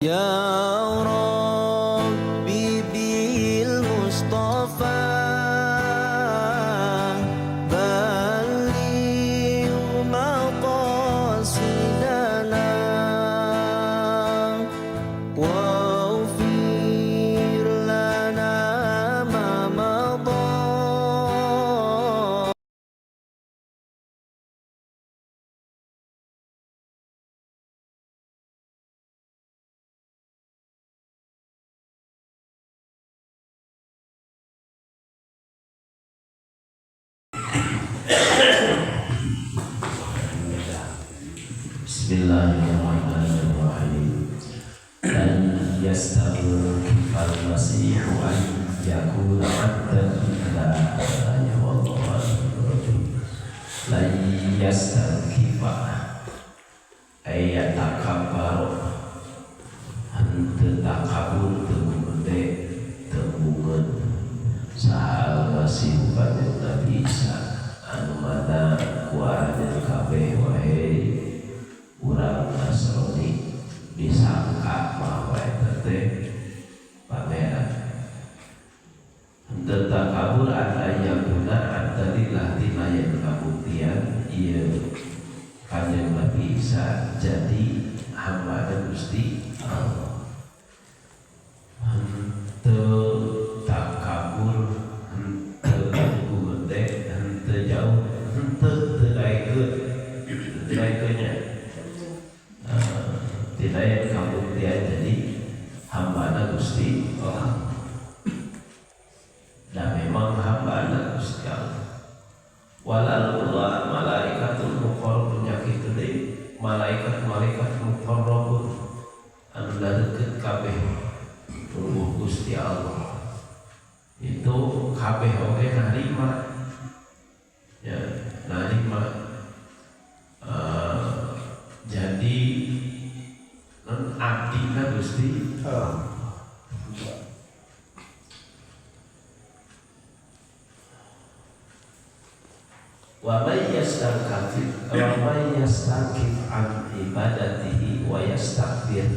Ya Rabbi bil Mustafa balligh maqasidana waghfir lana ma madha. Bismillahirrahmanirrahim. Lan yastaqifal masihu an yakuna abdan lillahi wallahu rajul. Lan yastaqifa ayat takabbar henteu takabur teu gede teu bungeun sahal masihu kanjeng Nabi Isa anu mana kuarajan kabeh wae urang Nasrani disangka bahwa eta teh pangeran. Henteu takabur aya guna antarilah tina yang kabuktian ieu kanjeng Nabi Isa jadi hamba Gusti Allah. Henteu takabur, henteu gede, henteu jauh, henteu teu daekeun nya. Tidak yang kabuktian jadi hamba Gusti Allah. Dan memang hamba Gusti Allah. Walalullah malaikatul muqarrabun yakitu deui malaikat muqarrabun anu deukeut kabeh tubuh Gusti Allah. Itu kabeh oge narima. Ya, narima. Jadi abdina Gusti wa may yastakif an ibadatihi wa yastakbir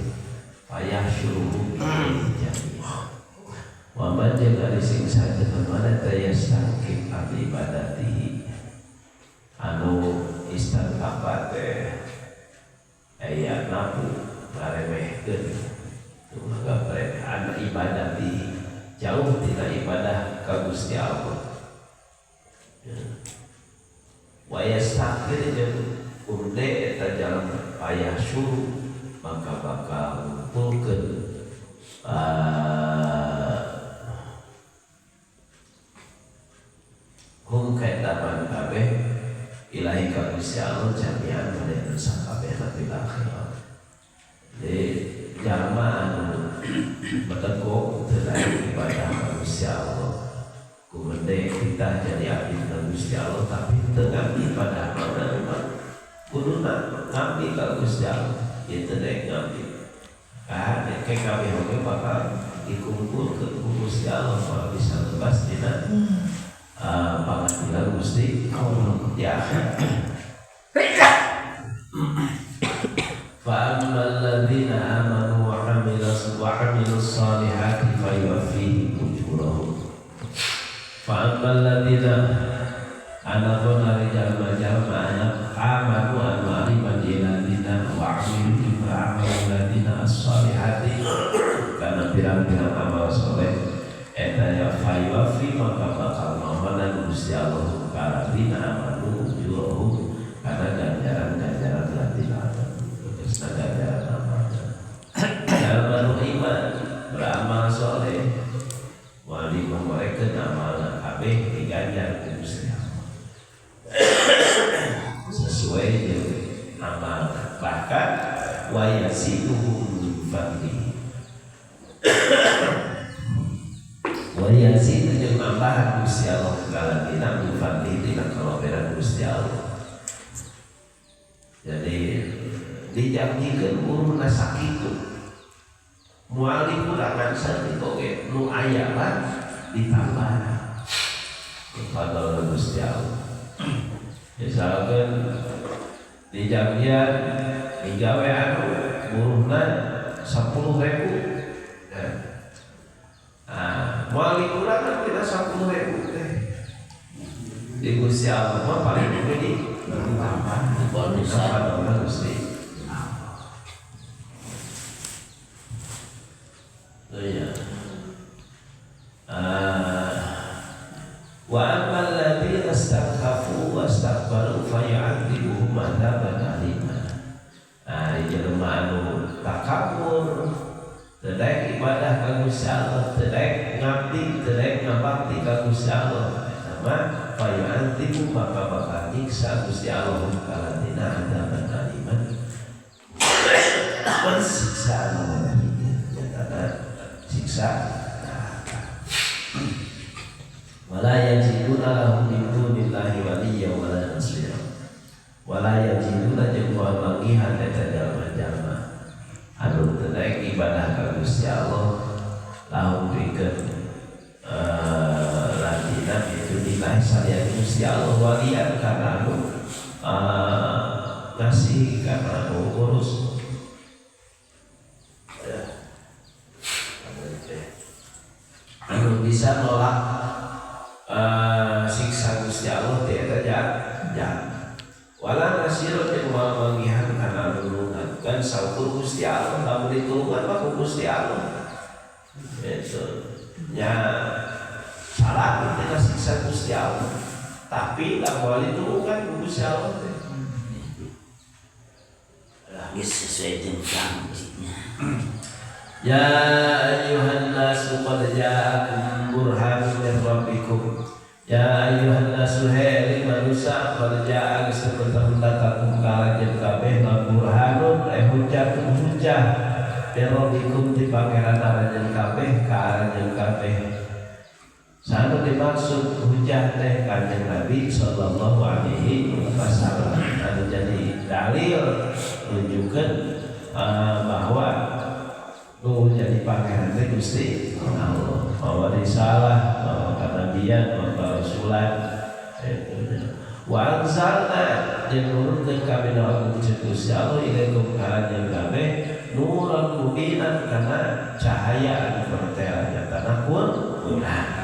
fayahsyuruhu ilaihi jami'an. Wa man jaga sing sajeuna mana yastakif an ibadatihi anu istakbar teh aya nabu ngaremehkeun tuh mangga anak ibadah di jauh tina ibadah ka Gusti Allah. Wa yastakbir jeung umde eta jalan payah suruh maka bakal ngumpulkeun hum kaitaman kabeh ilahi ka Gusti Allah jami'an pada sakabehna fil akhirat. Jadi jalma anu betegok teu ibadah ka Gusti Allah kumende kita jadi abdi ka Gusti Allah tapi teu ngabdi ibadah mana kuduna ngabdi ka Gusti Allah ieu teu daek ngabdi ka kabeh oge bakal dikumpulkeun ku Gusti Allah kalau bisa lepas dina pangadilan Gusti Allah di akhirat. Fa'ammal ladzina amanu wa 'amilus solihati fayuwaffihim ujurahum. Fa'ammal ladzina anapun ari jalma-jalma amanu anu ariman ladzina wa 'amilul ladzina as-solihati kana pirang-pirang amal saleh eta ya fayuwaffi maka bakal mahanan Gusti Allah kaladina amanu ujurahum kana ganjaran-ganjaran ladzina ganjaran amalnya. Jalma iman beramal soleh wali mereka amal kabeh diganjar ku Gusti Allah sesuai dengan amal bahkan wa yasiduhum min fadlihi wa yasidu jeung nambahan Gusti Allah kaladina min fadlihi dina kaloberan Gusti Allah. Jadi dijanjikeun uruna sakitu muali kurangan sakitu oge nu aya mah ditambah kepada Gusti Allah. Misalkan di jamnya digawe anu buruhna 10.000. Mau liburan kan kita 10.000 teh. Di Gusti Allah mah paling gede di bonus apa Gusti. Oh ya. Wa ammal ladzina istakhafu wastakbaru fayu'adzibuhum 'adzaban aliman. Jelema anu takabur, teu ibadah ka Gusti Allah, teu ngabdi, teu ngabakti ka Gusti Allah. Sama fayu'adzibu maka bakal nyiksa Gusti Allah kalantina 'adzaban aliman. Siksa anu nyata siksa. Wala yajiduna lahum min dunillahi waliyyan wala nasira. Wala yajiduna jeung moal manggihan eta jalma-jalma anu teu daek ibadah ka Gusti Allah lahum pikeun lantina itu dinaik saliyana Gusti Allah waliyan kana anu ngasih kana anu ngurus. Anu bisa nolak siksa Gusti Allah teh eta jangan. Wala nasirun yang mau manggihan kana nulungan kan saukur Gusti Allah lamun ditulungan mah ku Gusti Allah. Itu nya salah kita siksa Gusti Allah. Tapi lamun ditulungan ku Gusti Allah teh. Geus sesuai jeung musiknya. Ya ayyuhan nasu qad ja'akum burhanun min rabbikum. Ya ayyuhan nasu hei manusia qad ja'a sebentar datakum kalajen kabeh burhanun hujjatun hujjah min rabbikum di pangeran arajen kabeh ka arajen kabeh. Sanu dimaksud hujjah teh kanjeng Nabi sallallahu alaihi wasallam. Anu jadi dalil nunjukkeun bahwa jadi pangeran teh Gusti Allah, bahwa risalah, bahwa kenabian, bahwa rasulan itu. Wa anzalna jeung nurunkeun ka binahu Gusti Allah ilaikum kalanjang kabeh nuran mubinan kana cahaya anu pertela nyata kurang.